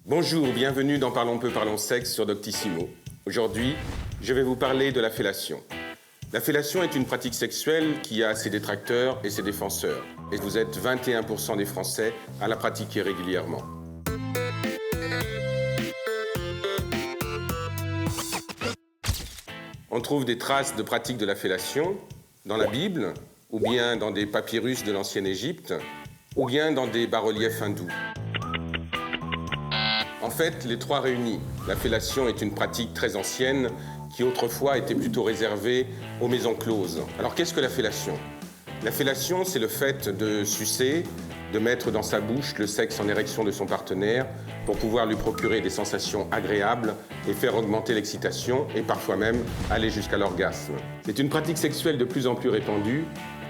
Bonjour, bienvenue dans Parlons peu, parlons sexe sur Doctissimo. Aujourd'hui, je vais vous parler de la fellation. La fellation est une pratique sexuelle qui a ses détracteurs et ses défenseurs. Et vous êtes 21% des Français à la pratiquer régulièrement. On trouve des traces de pratique de la fellation dans la Bible, ou bien dans des papyrus de l'ancienne Égypte, ou bien dans des bas-reliefs hindous. En fait, les trois réunis. La fellation est une pratique très ancienne qui autrefois était plutôt réservée aux maisons closes. Alors qu'est-ce que la fellation ? La fellation, c'est le fait de sucer, de mettre dans sa bouche le sexe en érection de son partenaire pour pouvoir lui procurer des sensations agréables et faire augmenter l'excitation et parfois même aller jusqu'à l'orgasme. C'est une pratique sexuelle de plus en plus répandue,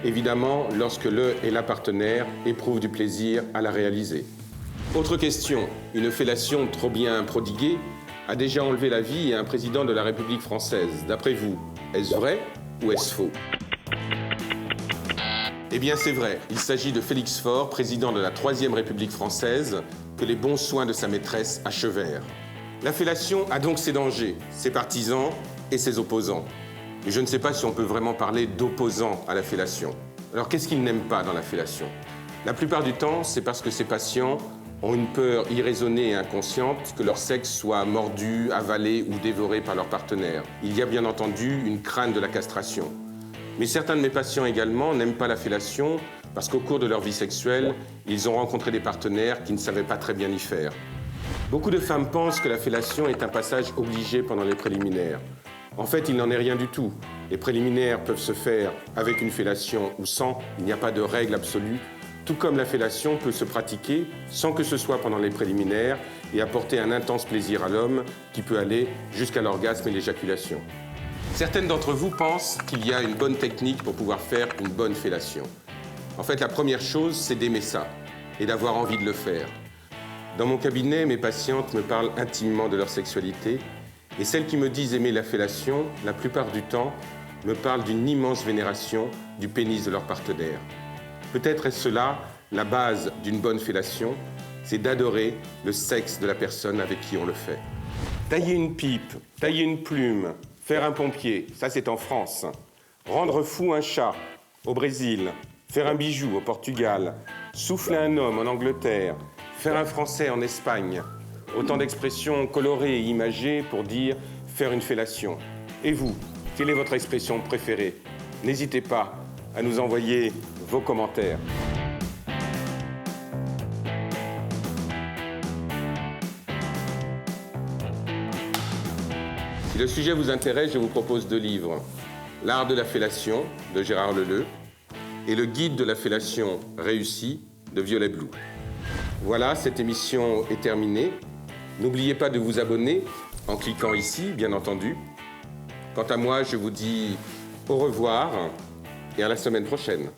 évidemment lorsque le et la partenaire éprouvent du plaisir à la réaliser. Autre question, une fellation trop bien prodiguée a déjà enlevé la vie à un président de la République française. D'après vous, est-ce vrai ou est-ce faux ? Eh bien c'est vrai, il s'agit de Félix Faure, président de la Troisième République française, que les bons soins de sa maîtresse achevèrent. La fellation a donc ses dangers, ses partisans et ses opposants. Et je ne sais pas si on peut vraiment parler d'opposants à la fellation. Alors qu'est-ce qu'ils n'aiment pas dans la fellation ? La plupart du temps, c'est parce que ces patients ont une peur irraisonnée et inconsciente que leur sexe soit mordu, avalé ou dévoré par leur partenaire. Il y a bien entendu une crainte de la castration. Mais certains de mes patients également n'aiment pas la fellation parce qu'au cours de leur vie sexuelle, ils ont rencontré des partenaires qui ne savaient pas très bien y faire. Beaucoup de femmes pensent que la fellation est un passage obligé pendant les préliminaires. En fait, il n'en est rien du tout. Les préliminaires peuvent se faire avec une fellation ou sans, il n'y a pas de règle absolue. Tout comme la fellation peut se pratiquer sans que ce soit pendant les préliminaires et apporter un intense plaisir à l'homme qui peut aller jusqu'à l'orgasme et l'éjaculation. Certaines d'entre vous pensent qu'il y a une bonne technique pour pouvoir faire une bonne fellation. En fait, la première chose, c'est d'aimer ça et d'avoir envie de le faire. Dans mon cabinet, mes patientes me parlent intimement de leur sexualité et celles qui me disent aimer la fellation, la plupart du temps, me parlent d'une immense vénération du pénis de leur partenaire. Peut-être est cela la base d'une bonne fellation, c'est d'adorer le sexe de la personne avec qui on le fait. Tailler une pipe, tailler une plume, faire un pompier, ça c'est en France. Rendre fou un chat, au Brésil. Faire un bijou, au Portugal. Souffler un homme, en Angleterre. Faire un français, en Espagne. Autant d'expressions colorées et imagées pour dire faire une fellation. Et vous, quelle est votre expression préférée ? N'hésitez pas à nous envoyer vos commentaires. Si le sujet vous intéresse, je vous propose 2 livres. L'art de la fellation, de Gérard Leleu, et le guide de la fellation réussie, de Violet Blue. Voilà, cette émission est terminée. N'oubliez pas de vous abonner, en cliquant ici, bien entendu. Quant à moi, je vous dis au revoir et à la semaine prochaine.